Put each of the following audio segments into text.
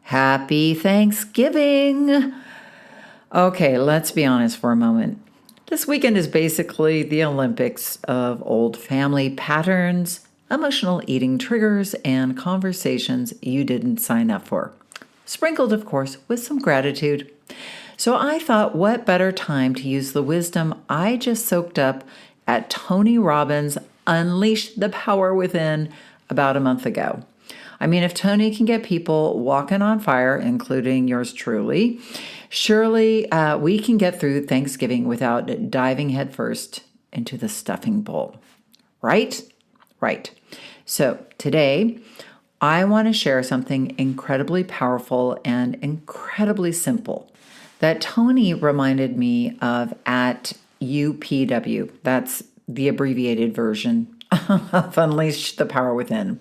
Happy Thanksgiving! Okay, let's be honest for a moment. This weekend is basically the Olympics of old family patterns, emotional eating triggers, and conversations you didn't sign up for. Sprinkled, of course, with some gratitude. So I thought, what better time to use the wisdom I just soaked up at Tony Robbins' Unleash the Power Within about a month ago. I mean, if Tony can get people walking on fire, including yours truly, surely we can get through Thanksgiving without diving headfirst into the stuffing bowl. Right? Right. So today, I want to share something incredibly powerful and incredibly simple that Tony reminded me of at UPW. That's the abbreviated version of Unleash the Power Within.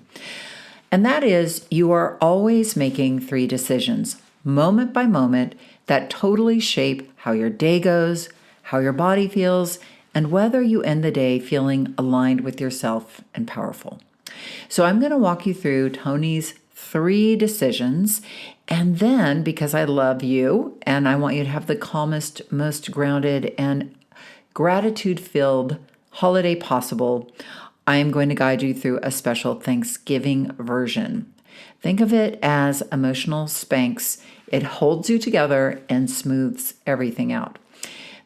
And that is, you are always making 3 decisions, moment by moment, that totally shape how your day goes, how your body feels, and whether you end the day feeling aligned with yourself and powerful. So I'm going to walk you through Tony's 3 decisions. And then, because I love you and I want you to have the calmest, most grounded, and gratitude-filled holiday possible, I am going to guide you through a special Thanksgiving version. Think of it as emotional Spanx. It holds you together and smooths everything out.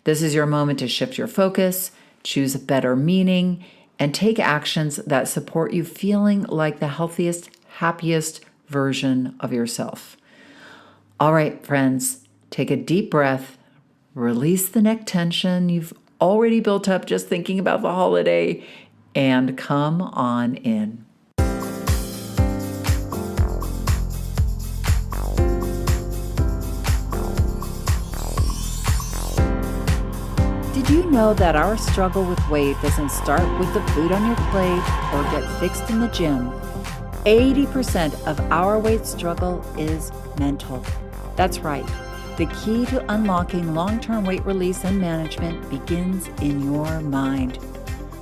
This is your moment to shift your focus, choose a better meaning, and take actions that support you feeling like the healthiest, happiest version of yourself. All right, friends, take a deep breath, release the neck tension you've already built up just thinking about the holiday, and come on in. Did you know that our struggle with weight doesn't start with the food on your plate or get fixed in the gym? 80% of our weight struggle is mental. That's right. The key to unlocking long-term weight release and management begins in your mind.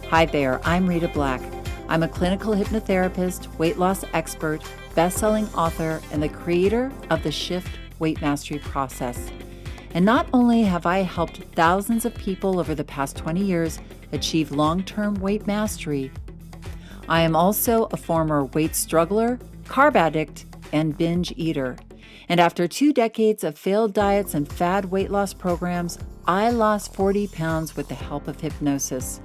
Hi there, I'm Rita Black. I'm a clinical hypnotherapist, weight loss expert, best-selling author, and the creator of the Shift Weight Mastery process. And not only have I helped thousands of people over the past 20 years achieve long-term weight mastery, I am also a former weight struggler, carb addict, and binge eater. And after 2 decades of failed diets and fad weight loss programs, I lost 40 pounds with the help of hypnosis.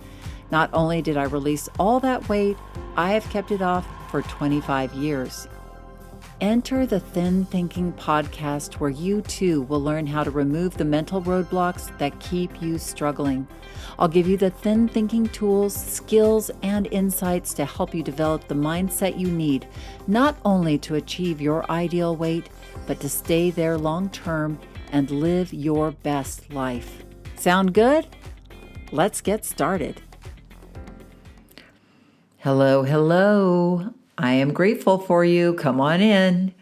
Not only did I release all that weight, I have kept it off for 25 years. Enter the Thin Thinking podcast, where you too will learn how to remove the mental roadblocks that keep you struggling. I'll give you the thin thinking tools, skills, and insights to help you develop the mindset you need, not only to achieve your ideal weight, but to stay there long term and live your best life. Sound good? Let's get started. Hello, hello. I am grateful for you. Come on in.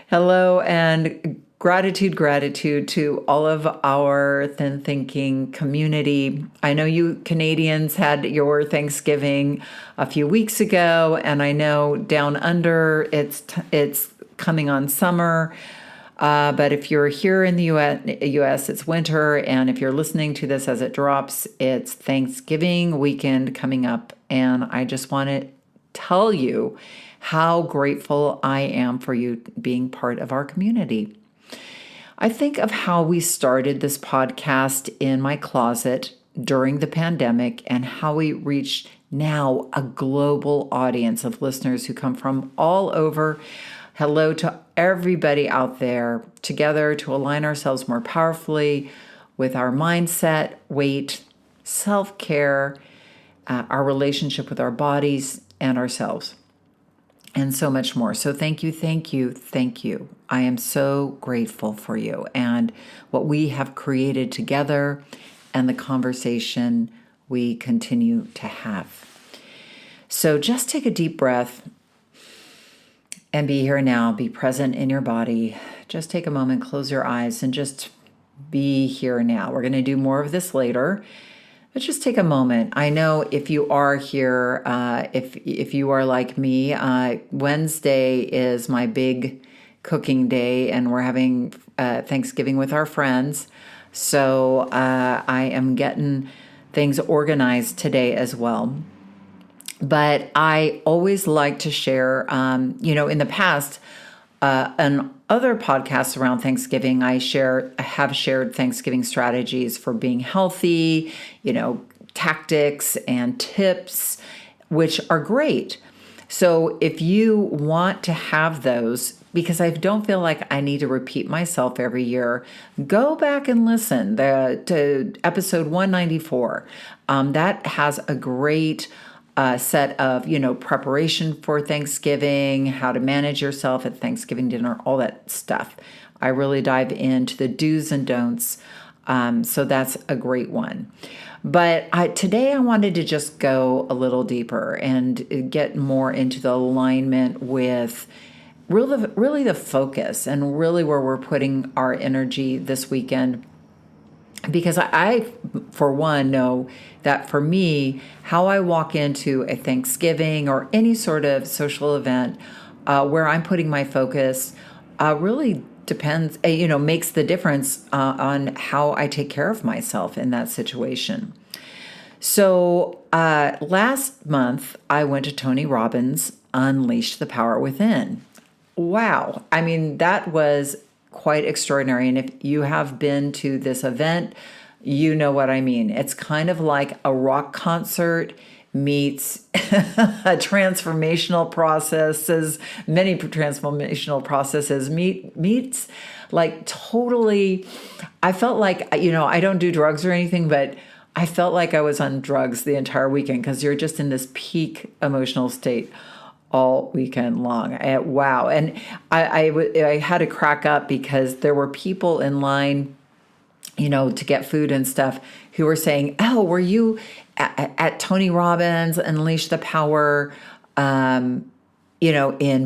Hello, and gratitude to all of our Thin Thinking community. I know you Canadians had your Thanksgiving a few weeks ago, and I know down under it's coming on summer. But if you're here in the US, it's winter. And if you're listening to this as it drops, it's Thanksgiving weekend coming up. And I just want to tell you how grateful I am for you being part of our community. I think of how we started this podcast in my closet during the pandemic and how we reached now a global audience of listeners who come from all over. Hello to everybody out there, together to align ourselves more powerfully with our mindset, weight, self-care, our relationship with our bodies and ourselves, and so much more. So thank you, thank you, thank you. I am so grateful for you and what we have created together and the conversation we continue to have. So just take a deep breath and be here now. Be present in your body. Just take a moment, close your eyes, and just be here now. We're going to do more of this later, but just take a moment. I know if you are here, if you are like me, Wednesday is my big cooking day, and we're having Thanksgiving with our friends. So I am getting things organized today as well. But I always like to share, in the past, on other podcasts around Thanksgiving, I have shared Thanksgiving strategies for being healthy, tactics and tips, which are great. So if you want to have those, because I don't feel like I need to repeat myself every year, go back and listen to episode 194. That has a great set of, preparation for Thanksgiving, how to manage yourself at Thanksgiving dinner, all that stuff. I really dive into the do's and don'ts. So that's a great one. But today I wanted to just go a little deeper and get more into the alignment with really the focus and really where we're putting our energy this weekend. Because I, for one, know that for me, how I walk into a Thanksgiving or any sort of social event where I'm putting my focus really depends, makes the difference on how I take care of myself in that situation. So last month, I went to Tony Robbins' Unleash the Power Within. Wow. I mean, that was quite extraordinary. And if you have been to this event, you know what I mean. It's kind of like a rock concert meets a transformational processes, many transformational processes meets like totally. I felt like, I don't do drugs or anything, but I felt like I was on drugs the entire weekend because you're just in this peak emotional state all weekend long. Wow. And I had to crack up because there were people in line, to get food and stuff who were saying, oh, were you at Tony Robbins Unleash the Power, in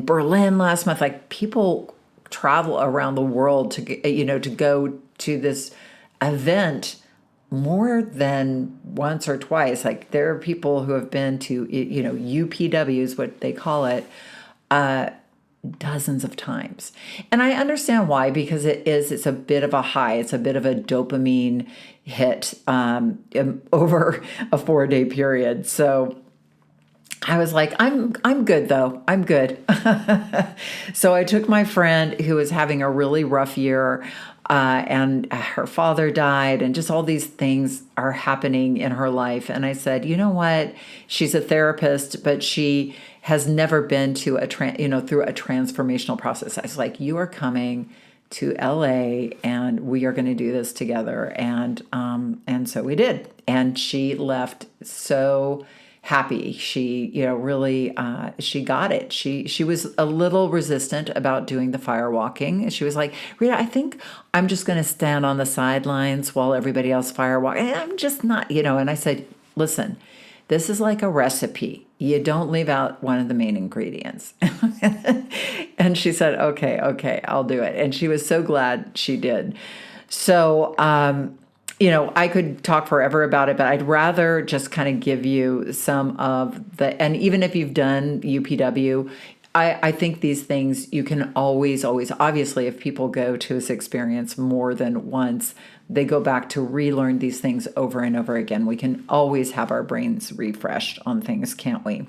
Berlin last month? Like, people travel around the world to go to this event more than once or twice. Like, there are people who have been to, UPWs, what they call it, dozens of times. And I understand why, because it's a bit of a high. It's a bit of a dopamine hit over a 4-day period. So I was like, I'm good though. I'm good. So I took my friend who was having a really rough year, and her father died, and just all these things are happening in her life. And I said, you know what? She's a therapist, but she has never been to through a transformational process. I was like, you are coming to LA and we are going to do this together. And so we did. And she left so happy. She, really, she got it. She was a little resistant about doing the fire walking. She was like, Rita, I think I'm just going to stand on the sidelines while everybody else fire walk. I'm just not, and I said, listen, this is like a recipe. You don't leave out one of the main ingredients. And she said, okay, I'll do it. And she was so glad she did. So, I could talk forever about it, but I'd rather just kind of give you some of and even if you've done UPW, I think these things you can always, obviously, if people go to this experience more than once, they go back to relearn these things over and over again. We can always have our brains refreshed on things, can't we?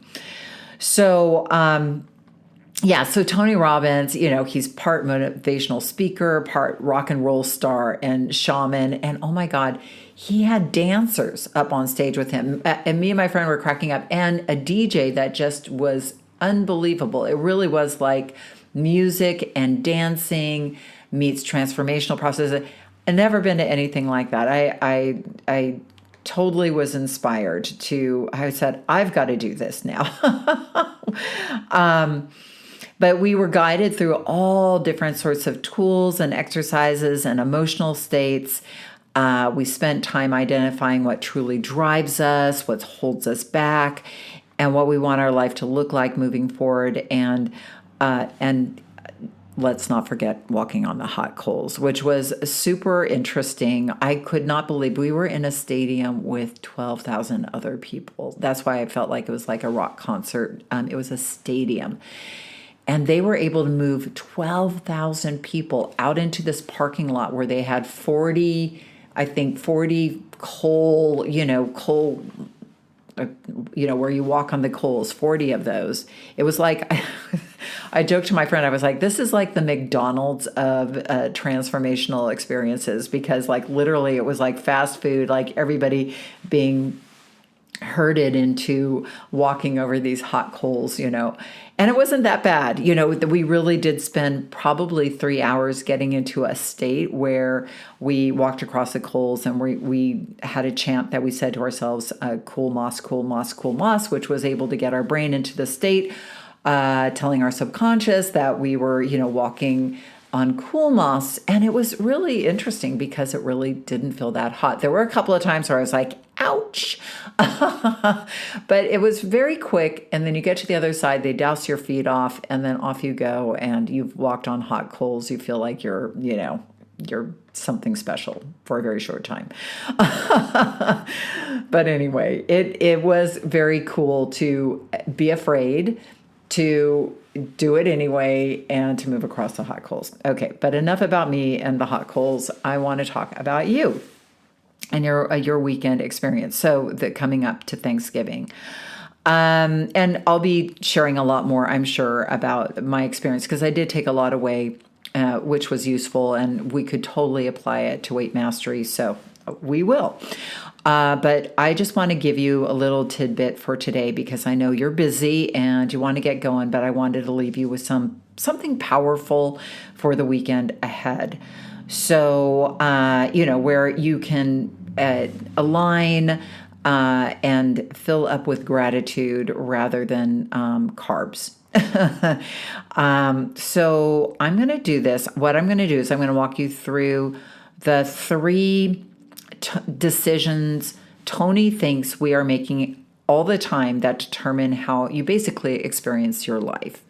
So, so Tony Robbins, he's part motivational speaker, part rock and roll star and shaman. And oh my God, he had dancers up on stage with him. And me and my friend were cracking up, and a DJ that just was unbelievable. It really was like music and dancing meets transformational process. I've never been to anything like that. I totally was inspired I said, I've got to do this now. But we were guided through all different sorts of tools and exercises and emotional states. We spent time identifying what truly drives us, what holds us back, and what we want our life to look like moving forward. And let's not forget walking on the hot coals, which was super interesting. I could not believe we were in a stadium with 12,000 other people. That's why I felt like it was like a rock concert. It was a stadium. And they were able to move 12,000 people out into this parking lot where they had 40 coal, where you walk on the coals, 40 of those. It was like, I joked to my friend, I was like, this is like the McDonald's of transformational experiences, because like literally it was like fast food, like everybody being herded into walking over these hot coals, and it wasn't that bad. We really did spend probably 3 hours getting into a state where we walked across the coals, and we had a chant that we said to ourselves, cool moss, cool moss, cool moss, which was able to get our brain into the state, telling our subconscious that we were, walking on cool moss. And it was really interesting because it really didn't feel that hot. There were a couple of times where I was like, ouch. But it was very quick. And then you get to the other side, they douse your feet off, and then off you go. And you've walked on hot coals. You feel like you're something special for a very short time. But anyway, it was very cool to be afraid, to do it anyway, and to move across the hot coals. Okay, but enough about me and the hot coals. I want to talk about you and your weekend experience. So coming up to Thanksgiving. And I'll be sharing a lot more, I'm sure, about my experience, because I did take a lot away, which was useful, and we could totally apply it to weight mastery. So we will. But I just want to give you a little tidbit for today, because I know you're busy and you want to get going, but I wanted to leave you with something powerful for the weekend ahead. So, where you can align and fill up with gratitude rather than carbs. So I'm going to do this. What I'm going to do is I'm going to walk you through the three decisions Tony thinks we are making all the time that determine how you basically experience your life.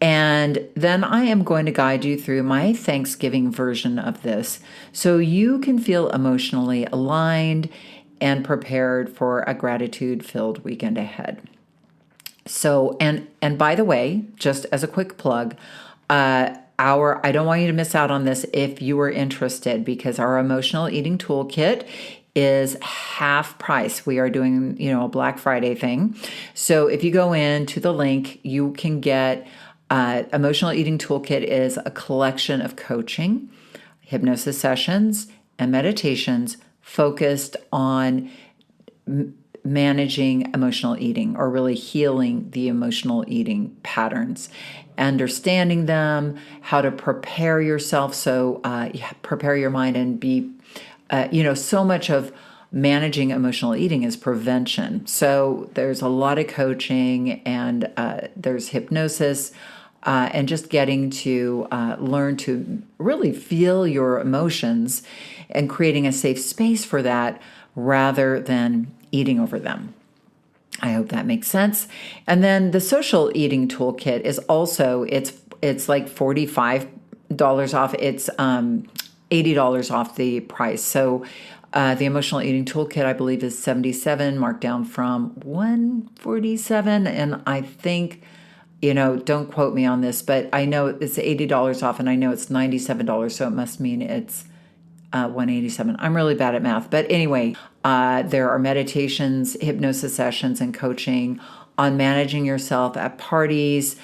And then I am going to guide you through my Thanksgiving version of this so you can feel emotionally aligned and prepared for a gratitude-filled weekend ahead. So, and by the way, just as a quick plug, I don't want you to miss out on this if you are interested, because our emotional eating toolkit is half price. We are doing, a Black Friday thing. So if you go into the link, you can get emotional eating toolkit is a collection of coaching, hypnosis sessions, and meditations focused on managing emotional eating, or really healing the emotional eating patterns, understanding them, how to prepare yourself. So prepare your mind and be, so much of managing emotional eating is prevention. So there's a lot of coaching, and there's hypnosis, and just getting to learn to really feel your emotions and creating a safe space for that rather than eating over them. I hope that makes sense. And then the social eating toolkit is also, it's like $45 off. It's $80 off the price. So the emotional eating toolkit, I believe, is $77, marked down from $147. And I think, don't quote me on this, but I know it's $80 off, and I know it's $97. So it must mean it's $187. I'm really bad at math. But anyway, there are meditations, hypnosis sessions, and coaching on managing yourself at parties,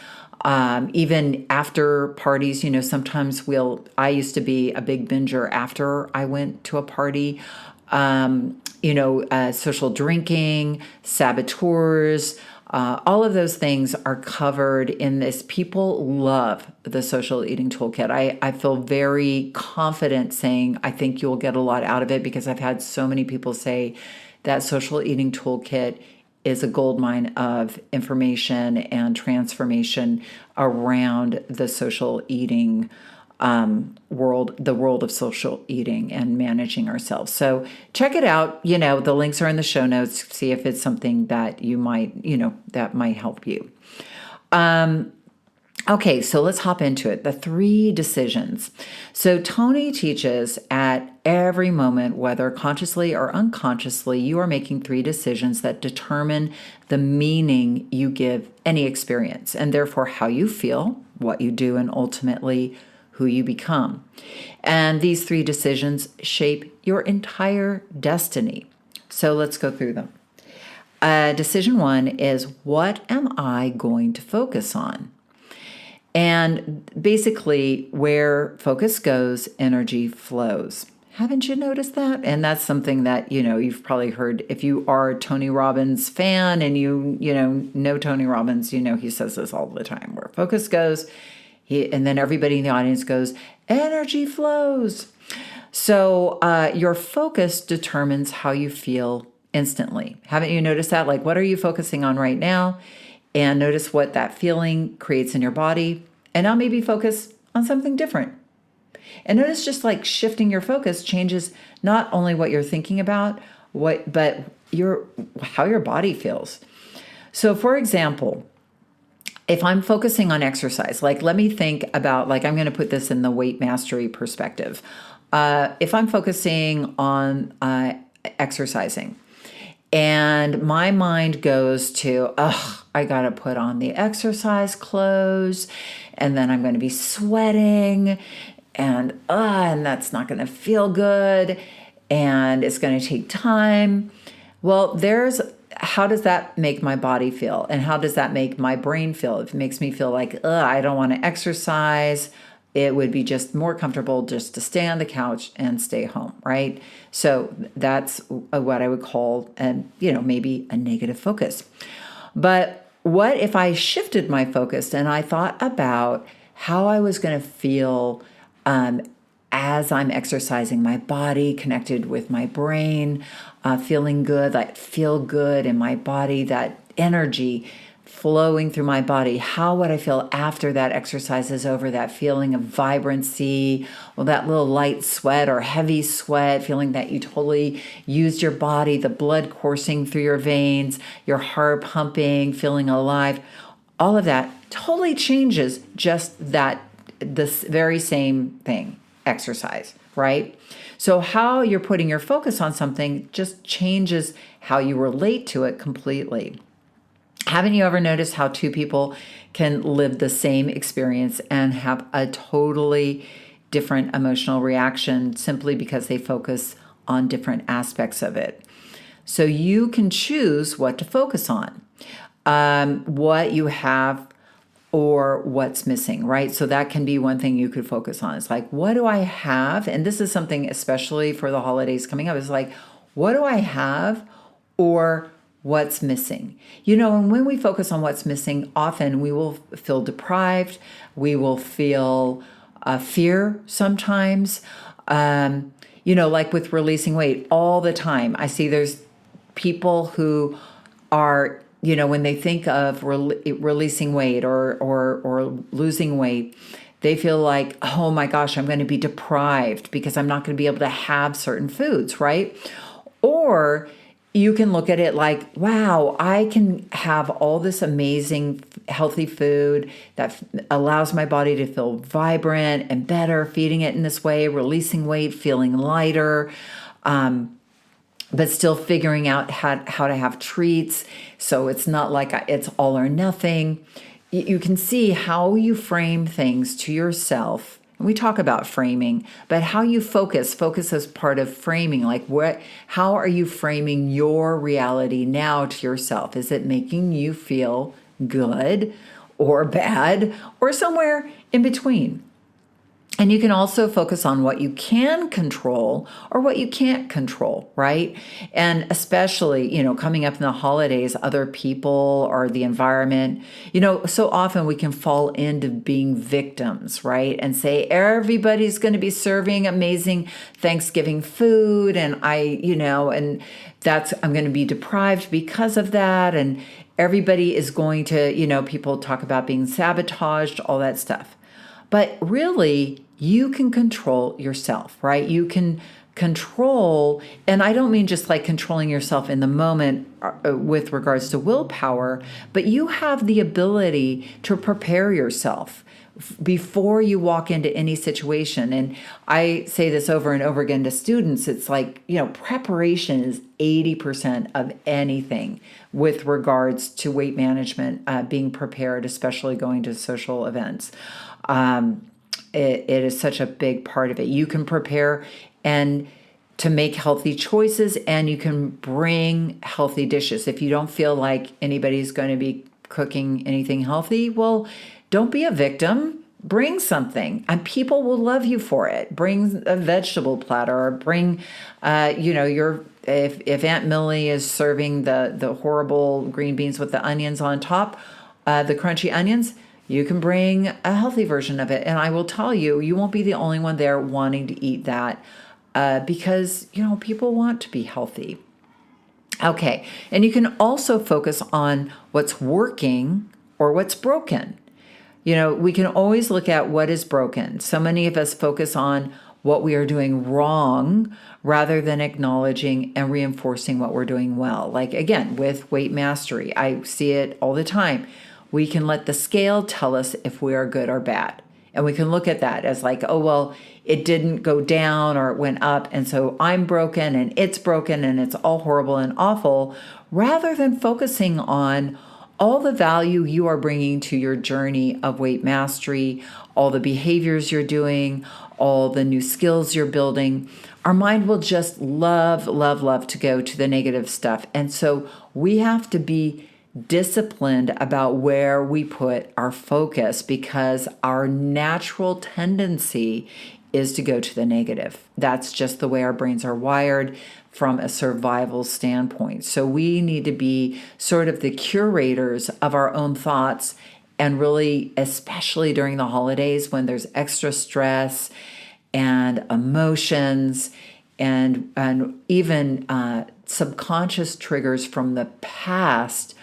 even after parties. Sometimes I used to be a big binger after I went to a party, social drinking, saboteurs, all of those things are covered in this. People love the social eating toolkit. I feel very confident saying I think you'll get a lot out of it, because I've had so many people say that social eating toolkit is a goldmine of information and transformation around the social eating world, the world of social eating and managing ourselves. So check it out. The links are in the show notes. See if it's something that you might, that might help you. Okay, so let's hop into it. The 3 decisions. So Tony teaches at every moment, whether consciously or unconsciously, you are making 3 decisions that determine the meaning you give any experience, and therefore how you feel, what you do, and ultimately who you become. And these 3 decisions shape your entire destiny. So let's go through them. Decision 1 is, what am I going to focus on? And basically, where focus goes, energy flows. Haven't you noticed that? And that's something that, you've probably heard. If you are a Tony Robbins fan and you know Tony Robbins, he says this all the time. Where focus goes, and then everybody in the audience goes, energy flows. So your focus determines how you feel instantly. Haven't you noticed that? Like, what are you focusing on right now? And notice what that feeling creates in your body. And now maybe focus on something different. And notice just like shifting your focus changes not only what you're thinking about, but how your body feels. So for example, if I'm focusing on exercise, like let me think about, like I'm going to put this in the weight mastery perspective. If I'm focusing on exercising, and my mind goes to, I got to put on the exercise clothes, and then I'm going to be sweating, and that's not going to feel good, and it's going to take time. Well, how does that make my body feel? And how does that make my brain feel? If it makes me feel like, I don't want to exercise, it would be just more comfortable just to stay on the couch and stay home, right? So that's what I would call, maybe a negative focus. But what if I shifted my focus and I thought about how I was going to feel as I'm exercising, my body connected with my brain, feeling good, like feel good in my body, that energy flowing through my body. How would I feel after that exercise is over? That feeling of vibrancy, well, that little light sweat or heavy sweat, feeling that you totally used your body, the blood coursing through your veins, your heart pumping, feeling alive. All of that totally changes just this very same thing, exercise, right? So how you're putting your focus on something just changes how you relate to it completely. Haven't you ever noticed how 2 people can live the same experience and have a totally different emotional reaction simply because they focus on different aspects of it? So you can choose what to focus on, what you have or what's missing, right? So that can be one thing you could focus on. It's like, what do I have? And this is something especially for the holidays coming up. It's like, what do I have or what's missing? And when we focus on what's missing, often we will feel deprived. We will feel fear sometimes. Like with releasing weight all the time. I see there's people who are, when they think of releasing weight or losing weight, they feel like, oh my gosh, I'm going to be deprived because I'm not going to be able to have certain foods, right? Or you can look at it like, wow, I can have all this amazing healthy food that allows my body to feel vibrant and better, feeding it in this way, releasing weight, feeling lighter, but still figuring out how to have treats. So it's not like it's all or nothing. You can see how you frame things to yourself. And we talk about framing, but how you focus as part of framing. Like how are you framing your reality now to yourself? Is it making you feel good or bad or somewhere in between? And you can also focus on what you can control or what you can't control, right? And especially, coming up in the holidays, other people or the environment, so often we can fall into being victims, right? And say, everybody's going to be serving amazing Thanksgiving food. And I'm going to be deprived because of that. And everybody is going to, people talk about being sabotaged, all that stuff. But really, you can control yourself, right? You can control, and I don't mean just like controlling yourself in the moment with regards to willpower, but you have the ability to prepare yourself before you walk into any situation. And I say this over and over again to students. It's like, preparation is 80% of anything with regards to weight management, being prepared, especially going to social events. It is such a big part of it. You can prepare and to make healthy choices, and you can bring healthy dishes. If you don't feel like anybody's going to be cooking anything healthy, well, don't be a victim. Bring something, and people will love you for it. Bring a vegetable platter, or bring, if Aunt Millie is serving the horrible green beans with the onions on top, the crunchy onions, you can bring a healthy version of it. And I will tell you, you won't be the only one there wanting to eat that, because people want to be healthy. Okay, and you can also focus on what's working or what's broken. We can always look at what is broken. So many of us focus on what we are doing wrong rather than acknowledging and reinforcing what we're doing well. Like, again, with weight mastery, I see it all the time. We can let the scale tell us if we are good or bad. And we can look at that as like, oh, well, it didn't go down or it went up, and so I'm broken and it's all horrible and awful, rather than focusing on all the value you are bringing to your journey of weight mastery, all the behaviors you're doing, all the new skills you're building. Our mind will just love, love, love to go to the negative stuff. And so we have to be disciplined about where we put our focus, because our natural tendency is to go to the negative. That's just the way our brains are wired from a survival standpoint. So we need to be sort of the curators of our own thoughts, and really, especially during the holidays when there's extra stress and emotions and even subconscious triggers from the past,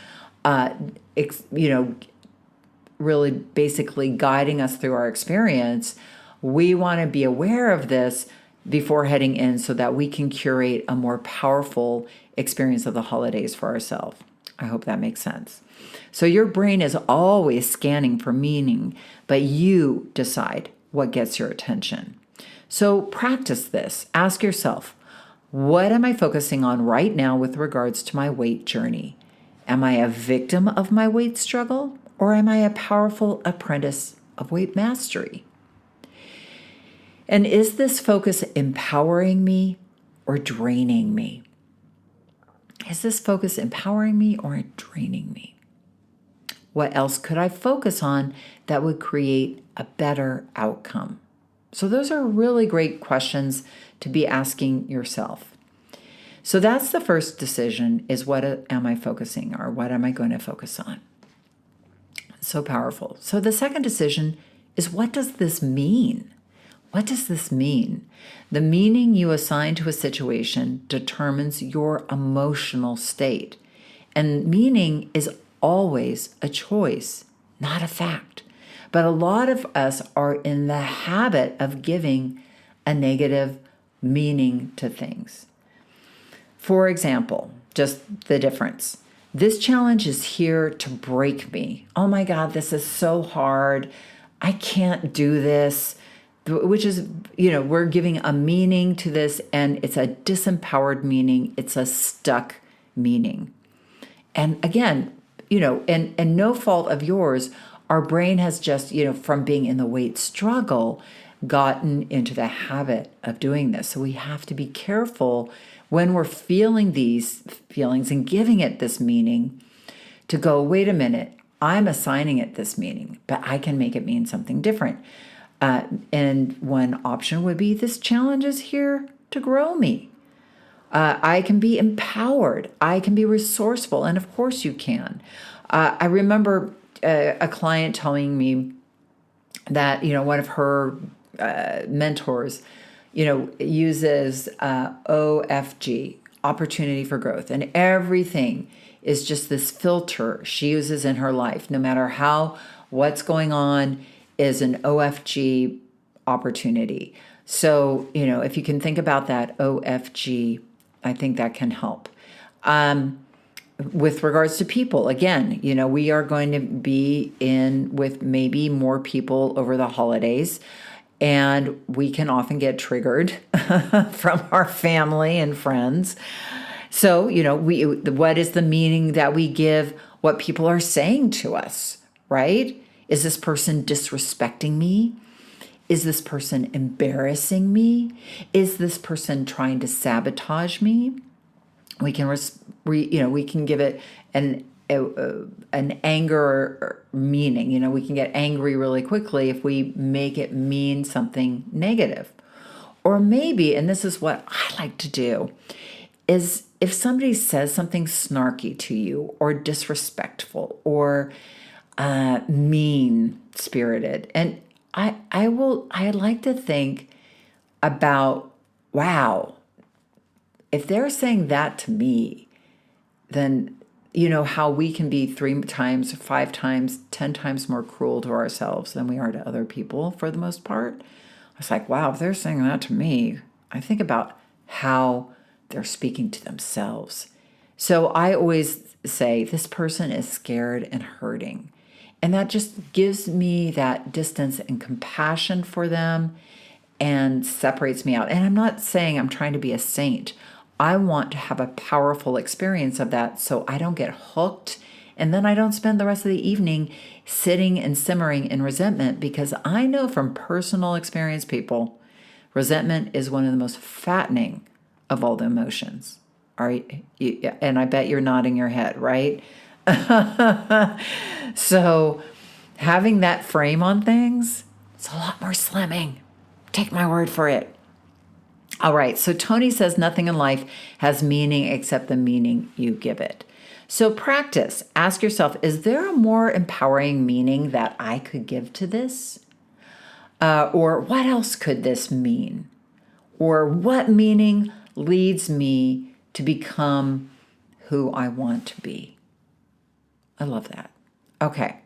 really basically guiding us through our experience. We want to be aware of this before heading in so that we can curate a more powerful experience of the holidays for ourselves. I hope that makes sense. So your brain is always scanning for meaning, but you decide what gets your attention. So practice this. Ask yourself, what am I focusing on right now with regards to my weight journey? Am I a victim of my weight struggle, or am I a powerful apprentice of weight mastery? And is this focus empowering me or draining me? Is this focus empowering me or draining me? What else could I focus on that would create a better outcome? So those are really great questions to be asking yourself. So that's the first decision, is what am I focusing, or what am I going to focus on? So powerful. So the second decision is, what does this mean? What does this mean? The meaning you assign to a situation determines your emotional state. And meaning is always a choice, not a fact. But a lot of us are in the habit of giving a negative meaning to things. For example, just the difference. This challenge is here to break me. Oh my God, this is so hard. I can't do this. Which is, we're giving a meaning to this, and it's a disempowered meaning. It's a stuck meaning. And again, and no fault of yours, our brain has just, from being in the weight struggle, gotten into the habit of doing this. So we have to be careful when we're feeling these feelings and giving it this meaning to go, wait a minute, I'm assigning it this meaning, but I can make it mean something different. And one option would be, this challenge is here to grow me. I can be empowered. I can be resourceful. And of course you can. I remember a client telling me that, one of her mentors, uses OFG, opportunity for growth. And everything is just this filter she uses in her life, no matter what's going on, is an OFG opportunity. So, if you can think about that OFG, I think that can help. With regards to people, again, we are going to be in with maybe more people over the holidays, and we can often get triggered from our family and friends. So, what is the meaning that we give what people are saying to us, right? Is this person disrespecting me? Is this person embarrassing me? Is this person trying to sabotage me? We can, we can give it an anger meaning. We can get angry really quickly if we make it mean something negative. Or maybe, and this is what I like to do, is if somebody says something snarky to you or disrespectful or mean spirited, and I like to think about, wow, if they're saying that to me, then how we can be 3 times, 5 times, 10 times more cruel to ourselves than we are to other people for the most part. It's like, wow, if they're saying that to me, I think about how they're speaking to themselves. So I always say, this person is scared and hurting. And that just gives me that distance and compassion for them and separates me out. And I'm not saying I'm trying to be a saint. I want to have a powerful experience of that so I don't get hooked, and then I don't spend the rest of the evening sitting and simmering in resentment, because I know from personal experience, people, resentment is one of the most fattening of all the emotions. All right. And I bet you're nodding your head, right? So having that frame on things, it's a lot more slimming. Take my word for it. All right, so Tony says nothing in life has meaning except the meaning you give it. So practice. Ask yourself, is there a more empowering meaning that I could give to this? Or what else could this mean? Or what meaning leads me to become who I want to be? I love that. Okay,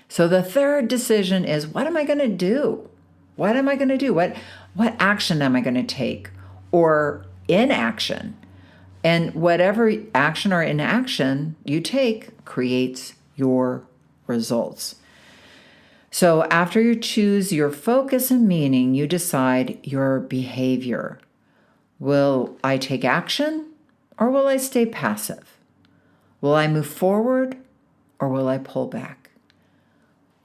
so the third decision is, what am I going to do? What am I going to do? What action am I going to take? Or inaction? And whatever action or inaction you take creates your results. So after you choose your focus and meaning, you decide your behavior. Will I take action, or will I stay passive? Will I move forward, or will I pull back?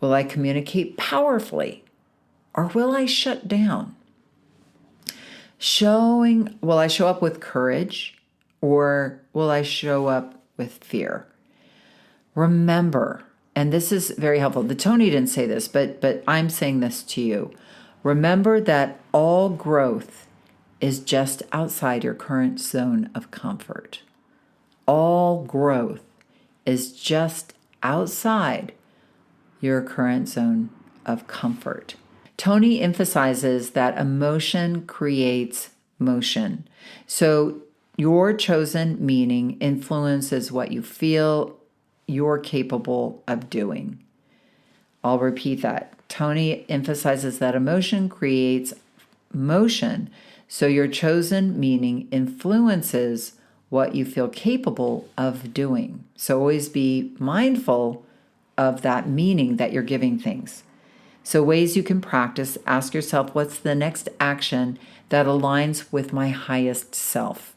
Will I communicate powerfully, or will I shut down? Will I show up with courage, or will I show up with fear? Remember, and this is very helpful. The Tony didn't say this, but I'm saying this to you. Remember that all growth is just outside your current zone of comfort. All growth is just outside your current zone of comfort. Tony emphasizes that emotion creates motion. So your chosen meaning influences what you feel you're capable of doing. I'll repeat that. Tony emphasizes that emotion creates motion. So your chosen meaning influences what you feel capable of doing. So always be mindful of that meaning that you're giving things. So ways you can practice, ask yourself, what's the next action that aligns with my highest self?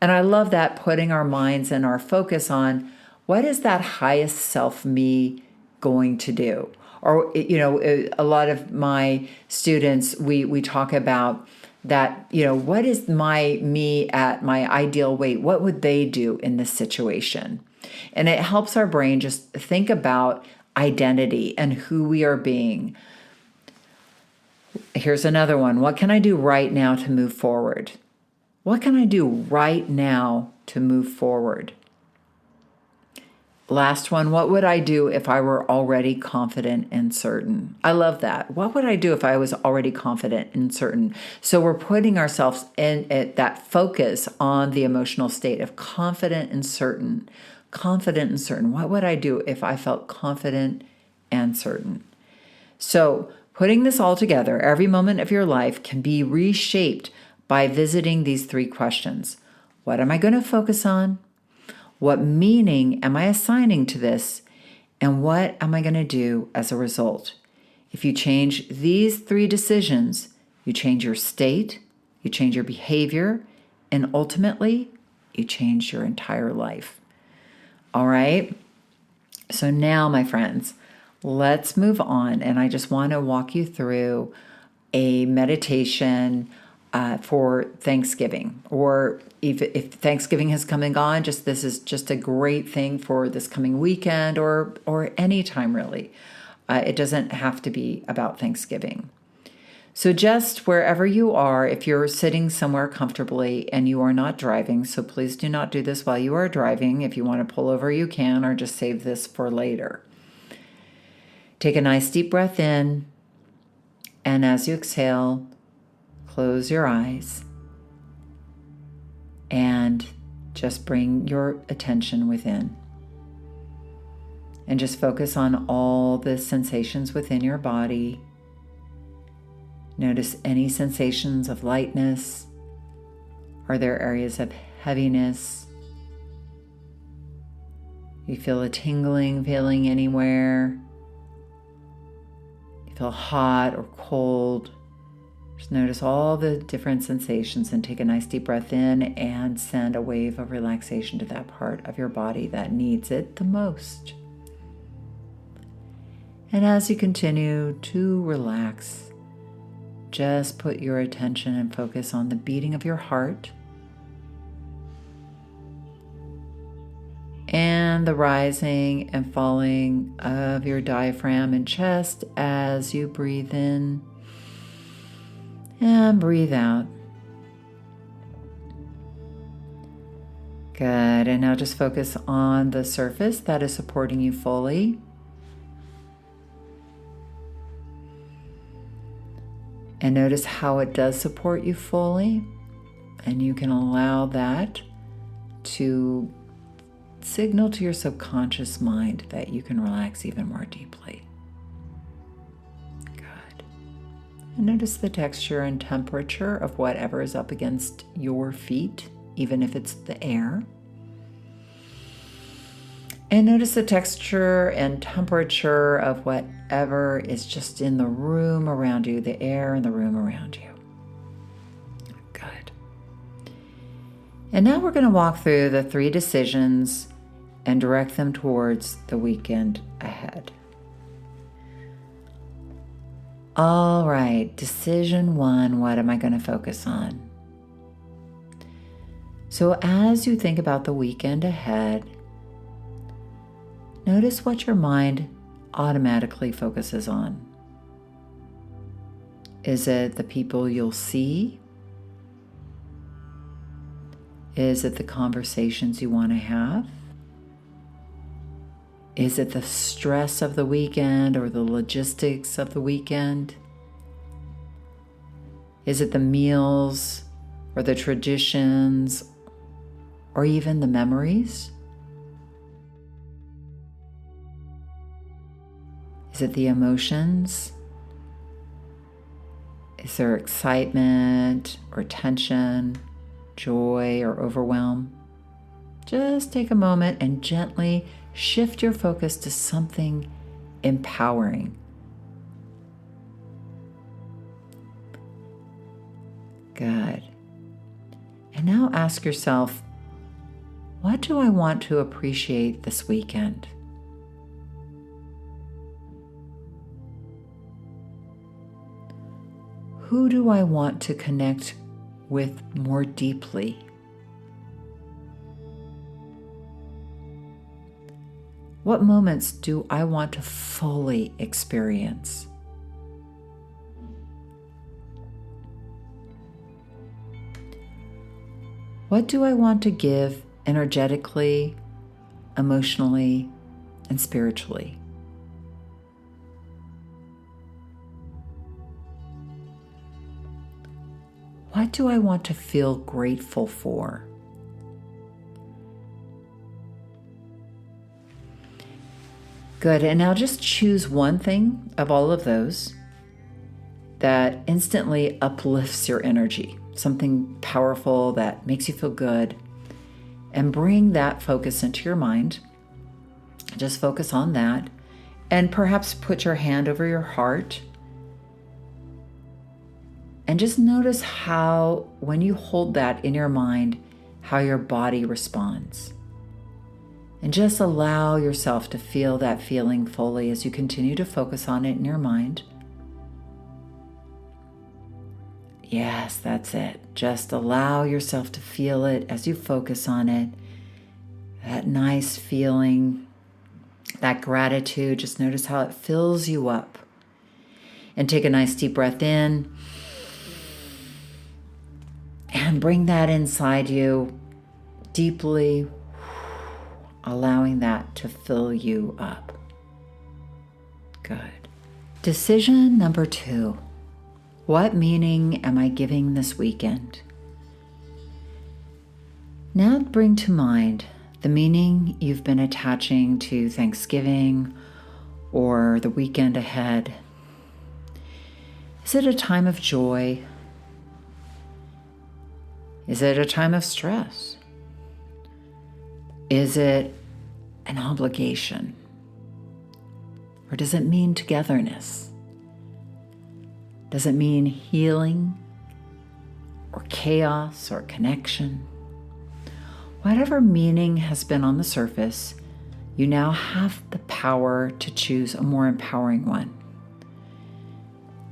And I love that, putting our minds and our focus on, what is that highest self me going to do? Or, a lot of my students, we talk about that, what is my me at my ideal weight? What would they do in this situation? And it helps our brain just think about identity and who we are being. Here's another one. What can I do right now to move forward? What can I do right now to move forward? Last one. What would I do if I were already confident and certain? I love that. What would I do if I was already confident and certain? So we're putting ourselves in at that focus on the emotional state of confident and certain. Confident and certain. What would I do if I felt confident and certain? So Putting this all together, every moment of your life can be reshaped by visiting these 3 questions. What am I going to focus on? What meaning am I assigning to this? And what am I going to do as a result? If you change these 3 decisions, you change your state, you change your behavior, and ultimately, you change your entire life. All right? So now, my friends, let's move on. And I just want to walk you through a meditation for Thanksgiving. Or if Thanksgiving has come and gone, this is just a great thing for this coming weekend or any time really. It doesn't have to be about Thanksgiving. So just wherever you are, if you're sitting somewhere comfortably and you are not driving, so please do not do this while you are driving. If you want to pull over, you can, or just save this for later. Take a nice deep breath in, and as you exhale, close your eyes and just bring your attention within. And just focus on all the sensations within your body. Notice any sensations of lightness. Are there areas of heaviness? You feel a tingling feeling anywhere? You feel hot or cold? Just notice all the different sensations and take a nice deep breath in and send a wave of relaxation to that part of your body that needs it the most. And as you continue to relax, just put your attention and focus on the beating of your heart and the rising and falling of your diaphragm and chest as you breathe in and breathe out. Good. And now just focus on the surface that is supporting you fully. And notice how it does support you fully. And you can allow that to signal to your subconscious mind that you can relax even more deeply. Good. And notice the texture and temperature of whatever is up against your feet, even if it's the air. And notice the texture and temperature of whatever is just in the room around you, the air in the room around you. Good. And now we're going to walk through the 3 decisions and direct them towards the weekend ahead. All right, decision 1, what am I going to focus on? So as you think about the weekend ahead, notice what your mind automatically focuses on. Is it the people you'll see? Is it the conversations you want to have? Is it the stress of the weekend or the logistics of the weekend? Is it the meals or the traditions or even the memories? Is it the emotions? Is there excitement or tension, joy or overwhelm? Just take a moment and gently shift your focus to something empowering. Good. And now ask yourself, what do I want to appreciate this weekend? Who do I want to connect with more deeply? What moments do I want to fully experience? What do I want to give energetically, emotionally, and spiritually? What do I want to feel grateful for? Good, and now just choose one thing of all of those that instantly uplifts your energy, something powerful that makes you feel good, and bring that focus into your mind. Just focus on that, and perhaps put your hand over your heart and just notice how, when you hold that in your mind, how your body responds. And just allow yourself to feel that feeling fully as you continue to focus on it in your mind. Yes, that's it. Just allow yourself to feel it as you focus on it. That nice feeling, that gratitude, just notice how it fills you up. And take a nice deep breath in. And bring that inside you deeply, allowing that to fill you up. Good. Decision number 2. What meaning am I giving this weekend? Now bring to mind the meaning you've been attaching to Thanksgiving or the weekend ahead. Is it a time of joy? Is it a time of stress? Is it an obligation? Or does it mean togetherness? Does it mean healing or chaos or connection? Whatever meaning has been on the surface, you now have the power to choose a more empowering one.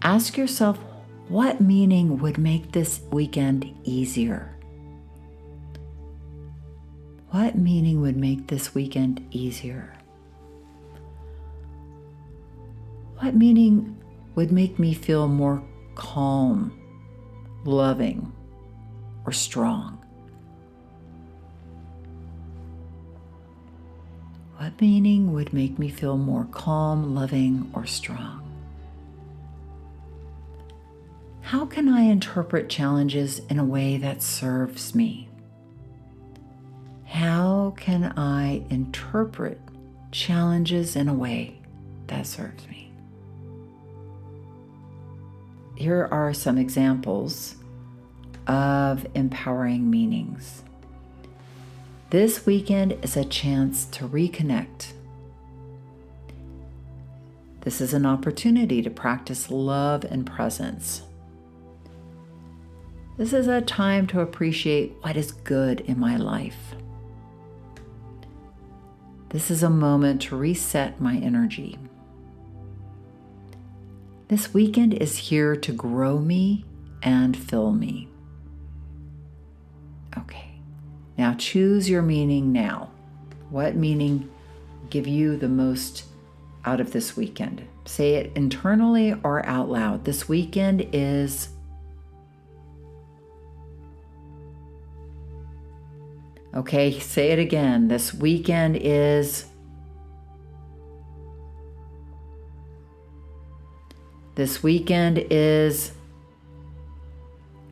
Ask yourself, what meaning would make this weekend easier? What meaning would make this weekend easier? What meaning would make me feel more calm, loving, or strong? What meaning would make me feel more calm, loving, or strong? How can I interpret challenges in a way that serves me? How can I interpret challenges in a way that serves me? Here are some examples of empowering meanings. This weekend is a chance to reconnect. This is an opportunity to practice love and presence. This is a time to appreciate what is good in my life. This is a moment to reset my energy. This weekend is here to grow me and fill me. Okay, now choose your meaning now. What meaning give you the most out of this weekend? Say it internally or out loud. This weekend is... Okay, say it again. This weekend is... This weekend is...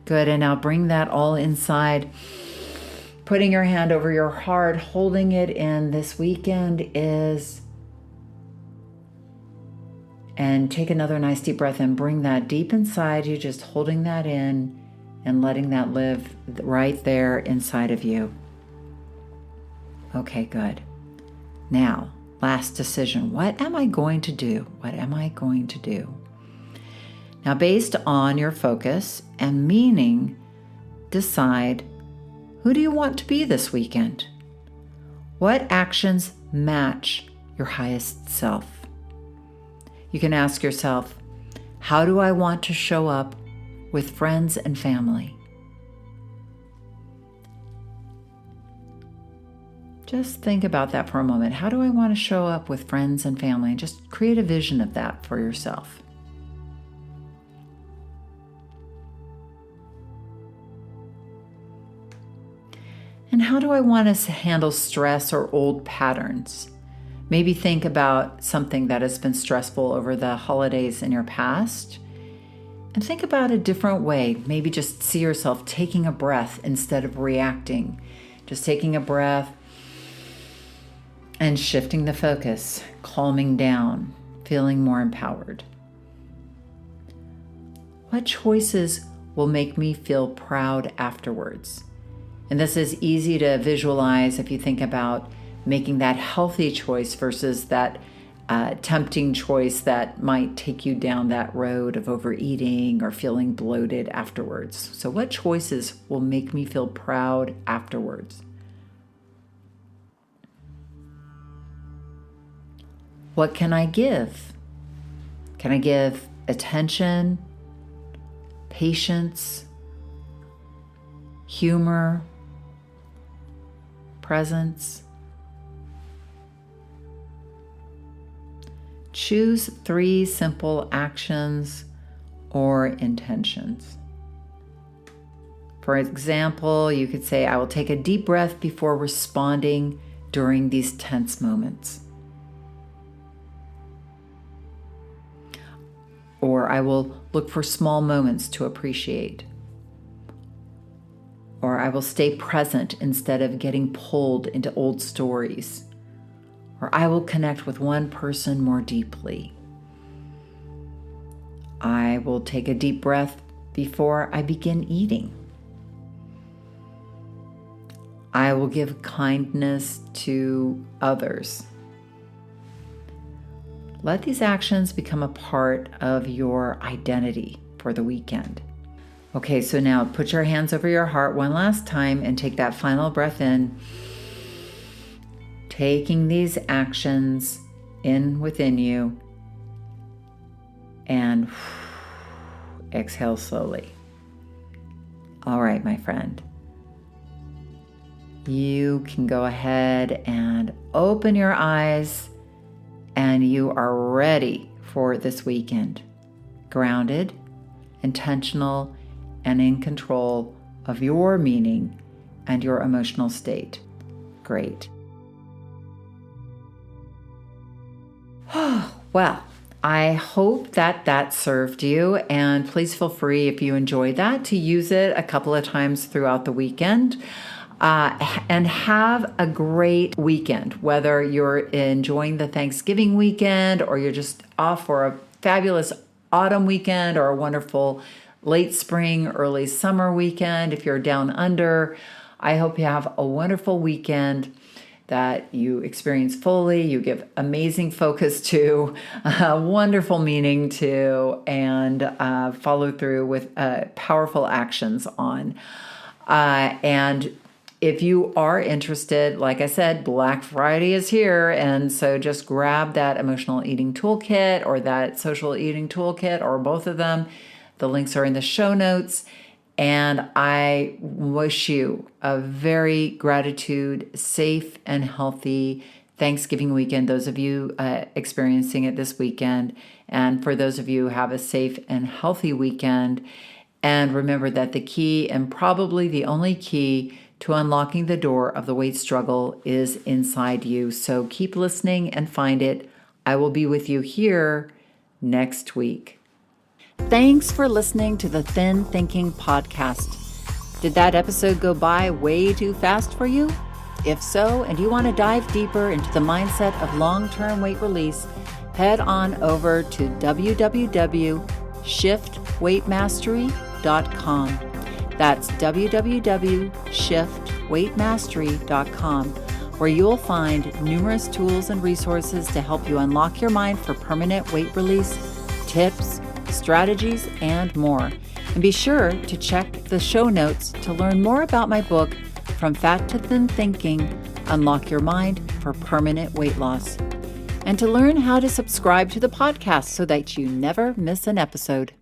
Good, and now bring that all inside. Putting your hand over your heart, holding it in. This weekend is... And take another nice deep breath and bring that deep inside you, just holding that in and letting that live right there inside of you. Okay, good. Now, last decision. What am I going to do? What am I going to do? Now, based on your focus and meaning, decide, who do you want to be this weekend? What actions match your highest self? You can ask yourself, how do I want to show up with friends and family? Just think about that for a moment. How do I want to show up with friends and family? And just create a vision of that for yourself. And how do I want to handle stress or old patterns? Maybe think about something that has been stressful over the holidays in your past. And think about a different way. Maybe just see yourself taking a breath instead of reacting. Just taking a breath and shifting the focus, calming down, feeling more empowered. what choices will make me feel proud afterwards? And this is easy to visualize if you think about making that healthy choice versus that tempting choice that might take you down that road of overeating or feeling bloated afterwards. So what choices will make me feel proud afterwards? What can I give? Can I give attention, patience, humor, presence? Choose 3 simple actions or intentions. For example, you could say, I will take a deep breath before responding during these tense moments. Or I will look for small moments to appreciate. Or I will stay present instead of getting pulled into old stories. Or I will connect with one person more deeply. I will take a deep breath before I begin eating. I will give kindness to others. Let these actions become a part of your identity for the weekend. Okay, so now put your hands over your heart one last time and take that final breath in. Taking these actions in within you and exhale slowly. All right, my friend. You can go ahead and open your eyes, and you are ready for this weekend. Grounded, intentional, and in control of your meaning and your emotional state. Great. Well, I hope that served you, and please feel free, if you enjoyed that, to use it a couple of times throughout the weekend. And have a great weekend, whether you're enjoying the Thanksgiving weekend or you're just off for a fabulous autumn weekend or a wonderful late spring, early summer weekend. If you're down under, I hope you have a wonderful weekend that you experience fully, you give amazing focus to, wonderful meaning to, and follow through with powerful actions on. And if you are interested, like I said, Black Friday is here. And so just grab that emotional eating toolkit or that social eating toolkit or both of them. The links are in the show notes. And I wish you a very gratitude, safe and healthy Thanksgiving weekend, those of you experiencing it this weekend. And for those of you who have a safe and healthy weekend. And remember that the key, and probably the only key, to unlocking the door of the weight struggle is inside you. So keep listening and find it. I will be with you here next week. Thanks for listening to the Thin Thinking Podcast. Did that episode go by way too fast for you? If so, and you want to dive deeper into the mindset of long-term weight release, head on over to www.shiftweightmastery.com. That's www.shiftweightmastery.com, where you'll find numerous tools and resources to help you unlock your mind for permanent weight release, tips, strategies, and more. And be sure to check the show notes to learn more about my book, From Fat to Thin Thinking, Unlock Your Mind for Permanent Weight Loss, and to learn how to subscribe to the podcast so that you never miss an episode.